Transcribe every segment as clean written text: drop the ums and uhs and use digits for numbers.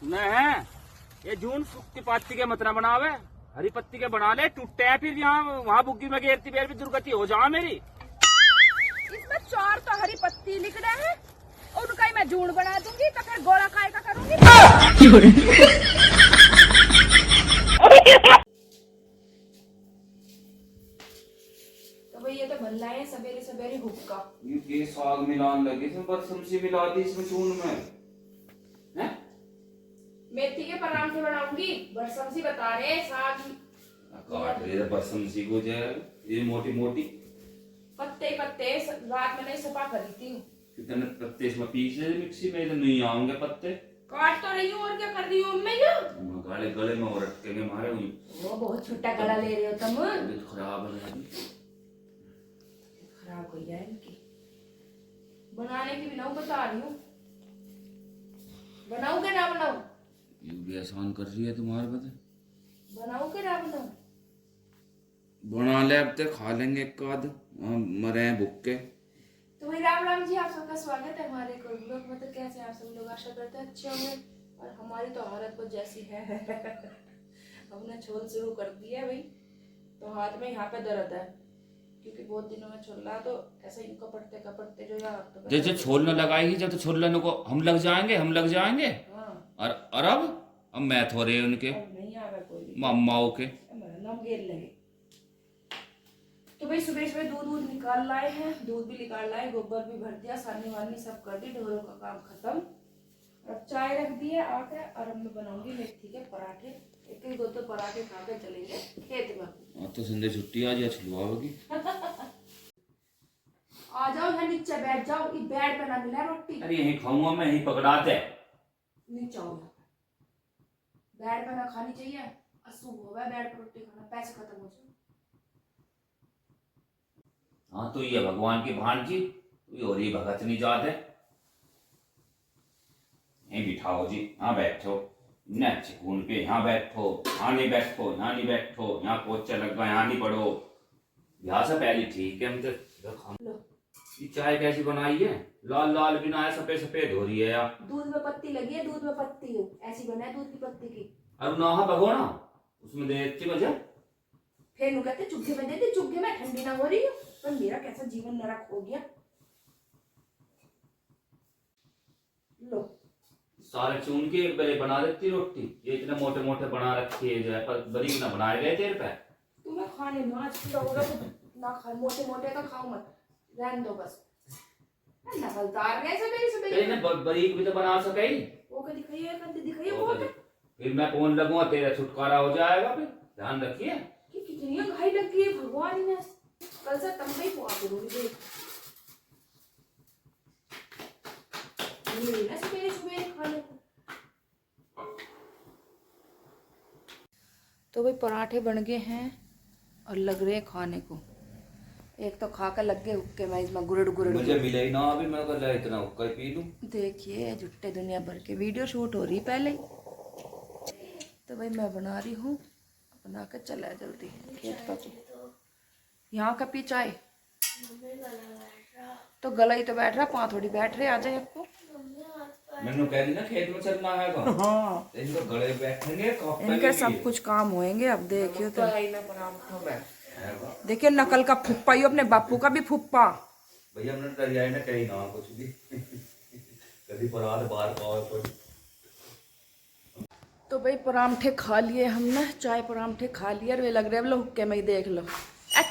सुने हैं ये जून की पत्ती के मत ना बनावे, हरी पत्ती के बना ले। टूटे हैं फिर यहाँ वहाँ बुग्गी में घेरती बेर भी दुर्गति हो जाए मेरी। इसमें 4 तो हरी पत्ती लिख रहे हैं, उनका ही मैं जून बना दूंगी तो फिर गोला काय का करूंगी। तो भाई ये तो बन रहा है सवेरे सवेरे हुक्का। ये साग मिलान लगे इसमें, बरसमसी मिला दी इसमें चून में है? मेथी के परांठे बनाऊंगी, बरसमसी बता रहे साग काट रहे बरसमसी को जो ये मोटी मोटी पत्ते पत्ते रात में नहीं सफा करी थी। कितने पत्ते इसमें पीस ले मिक्सी में, तो नहीं आऊंगे पत्ते। काट तो रही हूँ और क्या कर रही हूँ मैं जो गले गले में और अटकेंगे मारे हुई। वो बहुत छोटा गला ले रहे हो तुम। तबीयत खराब है खराब हो जाए इनकी। बनाने की भी ना बता रही हूँ, बनाऊं क्या ना बनाऊं? ये भी आसान कर रही है तुम्हारे पता। बनाऊं क्या ना बनाऊं? बना ले अब तक खा लेंगे एक आध, मरे हैं भूख के। तो भाई राम राम जी, आप सबका स्वागत है हमारे ब्लॉग में। तो कैसे आप सब लोग, आशा करते हैं अच्छे होंगे। और हमारी तो हालत कुछ जैसी है। हमने छोल शुरू कर दिया है भाई, तो हाथ में यहाँ पे दर्द है क्योंकि बहुत दिनों में छोल रहा, तो ऐसे ही कपड़ते कपड़ते जो यार तो जैसे छोल न लगाएगी जब तो छोल लेने को हम लग जाएंगे। हाँ। और अब मैथ हो रहे हैं उनके नहीं आ रहा कोई मम्माओं के। नम गेर लगे। तो भाई सुबह सुबह दूध निकाल लाए हैं, दूध भी निकाल लाए, गोबर भी भर दिया, सानी वानी सब कर दी, ढोरों का काम खत्म। अब चाय रख दी है आके, और अब मैं बनाऊंगी मेथी के पराठे। एक दो तो पराठे खा के चलेंगे खेत में। तो संडे छुट्टी आज या छुलवा होगी। आ जाओ यहाँ नीचे बैठ जाओ, इस बेड पे ना मिला रोटी। अरे यही खाऊंगा मैं, यही पकड़ाते नीचे आओ, बेड पे ना खानी चाहिए, अशुभ होगा बेड पे रोटी खाना, पैसे खत्म हो जाए। हाँ तो ये भगवान की भांजी और ये भगत नहीं जाते। यहीं बिठाओ जी, यहाँ बैठो न चिकून पे, यहाँ बैठो, यहाँ नहीं बैठो, यहाँ नहीं बैठो, यहाँ पोचा लग गया, यहाँ नहीं पढ़ो। यहाँ से पहले ठीक है। हम तो ये चाय कैसी बनाई है, लाल लाल बिना है, सफेद सफेद हो रही है यार। दूध में पत्ती लगी है, दूध में पत्ती हो ऐसी बना है दूध की पत्ती की। अब ना भगो ना उसमें दे देती वजह, फिर नु कहते चुग्गे में देते, चुग्गे में ठंडी ना हो रही हो। पर मेरा कैसा जीवन नरक हो गया। लो सारे चून के पहले बना देती रोटी, ये इतने मोटे मोटे बना रखी है जो है, पर बरीक ना बनाए गए तेरे पे। तुम्हें खाने में आज होगा तो ना खा, मोटे मोटे का खाओ मत, रहने दो बस। नकलदार गए सवेरे सवेरे। बरीक भी तो बना सके। वो का दिखाइए, कंधे दिखाइए वो का। फिर मैं फोन लगूंगा, तेरा छुटकारा हो जाएगा। फिर ध्यान रखिए कि कितनी घाई लगी है भगवान ने। कल से तुम भी खुआ करूंगी ना सवेरे सवेरे खाने को। तो भाई पराठे बन गए हैं और लग रहे हैं खाने को। एक तो खा कर लग गए हुक्के में, इसमें गुरड़ गुरड़ मुझे मिले ही ना अभी, मैं कल इतना हुक्का पी लूं। देखिए झुट्टे दुनिया भर के वीडियो शूट हो रही पहले। तो भाई मैं बना रही हूँ, बना कर चला है जल्दी खेत का। यहाँ का पी चाय तो गला ही तो बैठ रहा, पाँव थोड़ी बैठ रहे। आ जाए आपको मैंने कह दी ना खेत में चलना है। हाँ इनको गले बैठेंगे, इनके सब कुछ काम होएंगे। अब देखियो तो देखिए नकल का फुप्पा ही, अपने बापू का भी फुप्पा। भैया हमने दरिया ने कहीं ना कुछ भी कभी परात बार पाव। तो भाई परांठे खा लिए हमने, चाय परांठे खा लिए। और वे लग रहे हैं लो हुक्के में ही, देख लो।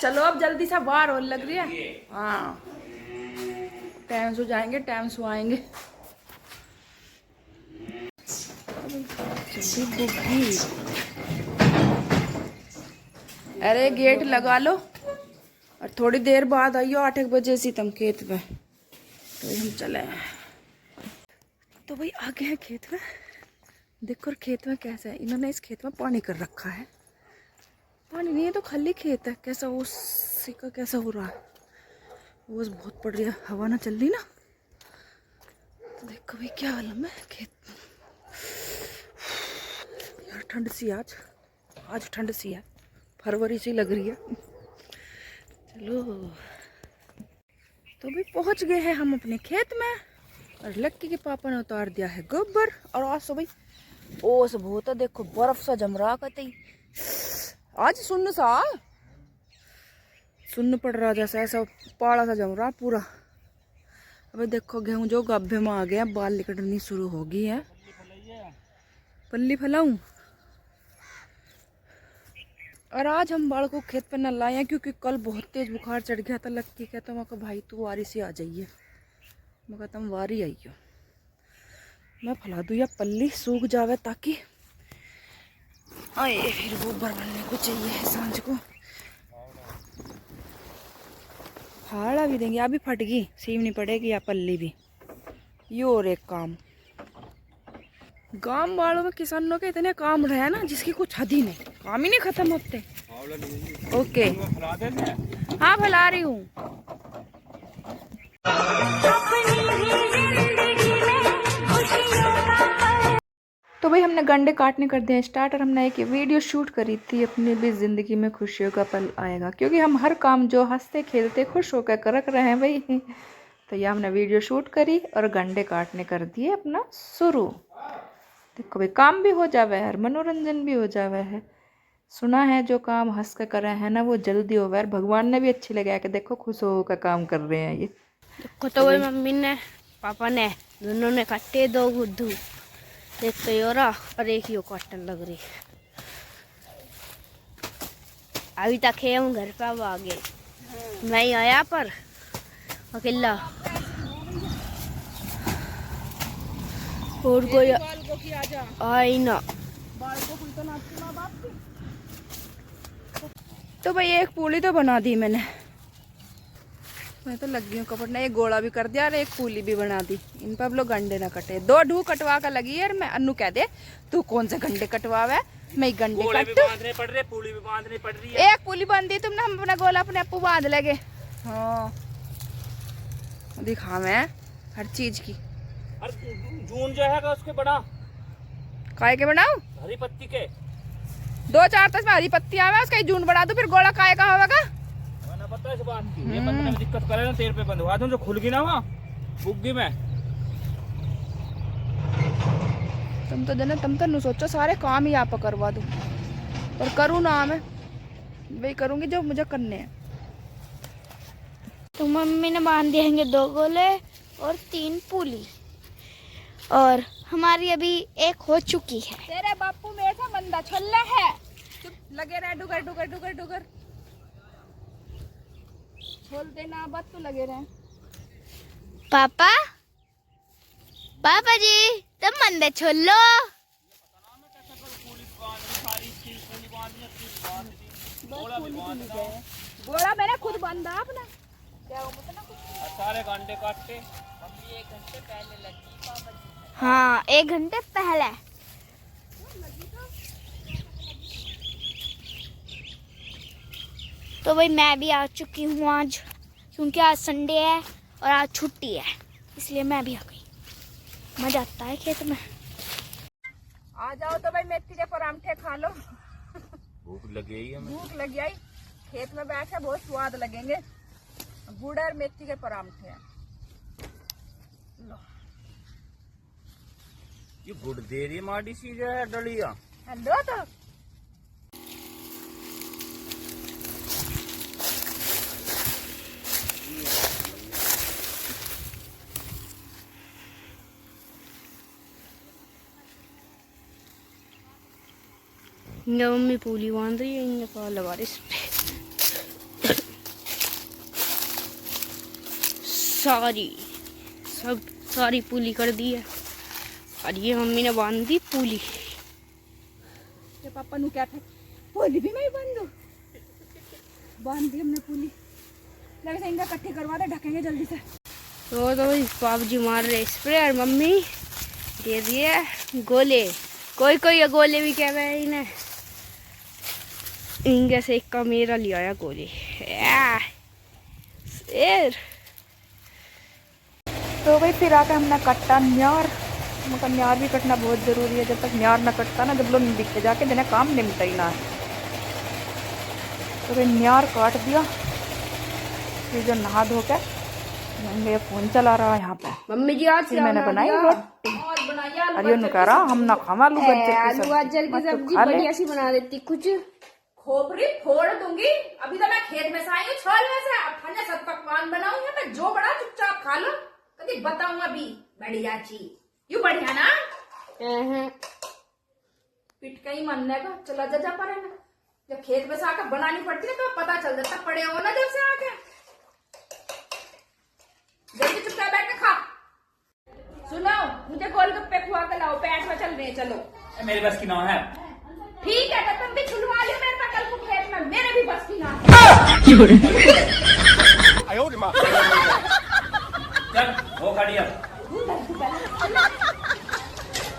चलो अब जल्दी से बाहर हो लग रही है। हाँ टाइम से जाएंगे, टाइम से आएंगे। अरे गेट लगा लो और थोड़ी देर बाद आइयो, 8 बजे से तुम खेत में। तो हम चले। तो भाई आ गए हैं खेत में। देखो खेत में कैसा है, इन्होंने इस खेत में पानी कर रखा है। पानी नहीं है तो खाली खेत है। कैसा उसी का कैसा हो रहा है, वो बहुत पड़ रही है, हवा ना चल रही ना। तो देखो भाई क्या हालत है खेत में यार। ठंड सी आज ठंड सी है, फरवरी सी लग रही है। चलो तो भाई पहुंच गए हैं हम अपने खेत में। और लक्की के पापा ने उतार दिया है गोबर। और आज सुबह ओस बहुत है, देखो बर्फ सा जम रहा कतई। आज सुन्न पड़ रहा, जैसा ऐसा पाला सा जम रहा पूरा। अबे देखो गेहूं जो गब्भे में आ गया, बाल निकलनी शुरू हो गई है। पल्ली फैलाऊं। और आज हम बाल को खेत पे न लाए हैं क्योंकि कल बहुत तेज बुखार चढ़ गया था। लक्की कहता मैं भाई तू वारी से आ जाइए, मैं कहता हम वारी आई हो। मैं फैला दूँ या पल्ली सूख जावे ताकि आए फिर गोबर बनने को चाहिए है सांझ को। फाड़ा भी देंगे, अभी फट गई सीवनी पड़ेगी या पल्ली भी। ये और एक काम गांव वालों में किसानों के इतने काम रहे ना जिसकी कुछ हद ही नहीं, काम ही नहीं खत्म होते। ओके हाँ फैला रही हूँ। तो भाई हमने गंडे काटने कर दिए स्टार्ट, और हमने एक वीडियो शूट करी थी अपनी भी ज़िंदगी में खुशियों का पल आएगा, क्योंकि हम हर काम जो हंसते खेलते खुश होकर कर रहे हैं भाई। तो ये हमने वीडियो शूट करी और गंडे काटने कर दिए अपना शुरू। देखो भाई काम भी हो जावे है, मनोरंजन भी हो जावे है। सुना है जो काम हंस कर रहे हैं ना वो जल्दी हो गया, भगवान ने भी अच्छी लगा कि देखो खुश होकर काम कर रहे हैं ये। देखो तो भाई मम्मी ने पापा ने दोनों ने काटे 2 गुद्दू, एक तो योरा और एक यो काटने लग रही। अभी तक है हम घर पे, अब आ गए मैं ही आया पर अकेला और कोई आई ना। तो भाई एक पूली तो बना दी मैंने, मैं तो लग गई हूँ कपड़ ने। एक गोला भी कर दिया और एक पूली भी बना दी। इन पर अब लोग गंडे ना कटे, 2 ढू कटवा कर लगी है। मैं अन्नू कह दे तू कौन से गंडे कटवावे, मैं गंडे बांधने पड़ रहे, पूली भी बांधनी पड़ रही है। एक पूली बांध दी तुमने, हम अपना गोला अपने अपू बांध लगे। हाँ दिखा मैं हर चीज की। जून जो है उसके बड़ा काय के बनाऊ, हरी पत्ती के 2-4 तक में हरी पत्ती आवे उसका जून बना दो, फिर गोला काय का होगा। पता है इस बात की, ये बंदे में दिक्कत करे ना, तेल पे बंधवा दूं जो खुल गई ना वहाँ बुग्गी में। तुम तो सोचो सारे काम ही आप करवा दूं, पर करूँ ना मैं वही करूंगी जो मुझे करने हैं। तो मम्मी ने बांध दिए 2 गोले और 3 पूली, और हमारी अभी एक हो चुकी है। तेरे बापू में ऐसा मंदा छोल्ला है, चुप लगे रहे डुगर डुगर डुगर डुगर बोलते ना बात तो लगे रहे। पापा पापा जी तुम मंदे छोलो। गोला मैंने खुद बांधा अपना, क्या हो मतलब कुछ सारे गंडे काटते। मम्मी 1 घंटे पहले लगी पापा जी। हाँ 1 घंटे पहले। तो भाई मैं भी आ चुकी हूँ आज, क्योंकि आज संडे है और आज छुट्टी है, इसलिए मैं भी आ गई। मजा आता है खेत में। आ जाओ तो भाई मेथी के परांठे खा लो। भूख लगी है, भूख लगी आई, खेत में बैठे बहुत स्वाद लगेंगे। गुड़ और मेथी के परांठे हैं। लो ये गुड़ दे रही माड़ी सी जो है डलिया। हेलो तो मम्मी पूली बांध रही है, इन्हें कहा लगा रही इस पे सारी पूली कर दी है, और ये मम्मी ने बांध दी पूली। ये पापा नु क्या थे, पूली भी मैं बांध दी हमने पूली। लगे से इनका इकट्ठी करवा दे, ढकेंगे जल्दी से। तो पापा जी मार रहे स्प्रे और मम्मी दे दिए गोले। कोई ये गोले भी कह रहे हैं इन्हें, इनके से एक का मेरा लिया आया गोले। तो भाई फिर आकर हमने कट्टा न्यार, मगर न्यार भी कटना बहुत ज़रूरी है। जब तक न्यार ना कटता ना, जब लोग दिखते जाके देना काम निपटा ही ना है। तो भाई न्यार काट दिया, फिर जो नहा धो के फ़ोन चला रहा है यहाँ पे। मम्मी जी आज फिर मैंने बनाई रोटी। और बनाई आलू अरे उन्होंने कहा हम ना खावा आलू गाजर की आलू सब्जी, गाजर की मत तो सब्जी खा ले। बढ़िया सी बना देती। कुछ खोपड़ी फोड़ दूंगी। अभी तो मैं खेत में से आई हूँ 6 बजे से। अब खाने सब पकवान बनाऊंगी मैं, जो बड़ा चुपचाप खा लो। कभी बताऊँ अभी बढ़िया चीज यू बढ़िया ना पिट कहीं मनने का चला जा पड़े ना। जब खेत में से आकर बनानी पड़ती है तो पता चल जाता पड़े हो ना जब से आके। जल्दी चुपचाप बैठ के खा। सुनो मुझे गोलगप्पे खुआ के लाओ, पैठ में चल रहे हैं, चलो। मेरे बस की ना है। ठीक है तो तुम भी छुलवा लियो मेरे पास कल को खेत में, मेरे भी बस की ना है। चल वो खड़ी अब।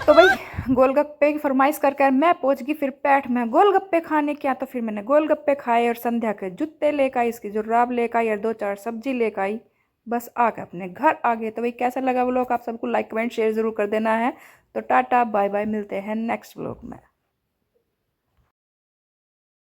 तो भाई गोलगप्पे की फरमाइश कर मैं पहुंच गई फिर पैठ में गोलगप्पे खाने क्या। तो फिर मैंने गोलगप्पे खाए और संध्या के जूते लेकर आई, इसकी जुर्राब लेकर आई और 2-4 सब्जी लेकर आई। बस आके अपने घर आ गए। तो भाई कैसा लगा व्लॉग, आप सबको लाइक कमेंट शेयर जरूर कर देना है। तो टाटा बाय बाय, मिलते हैं नेक्स्ट व्लॉग में।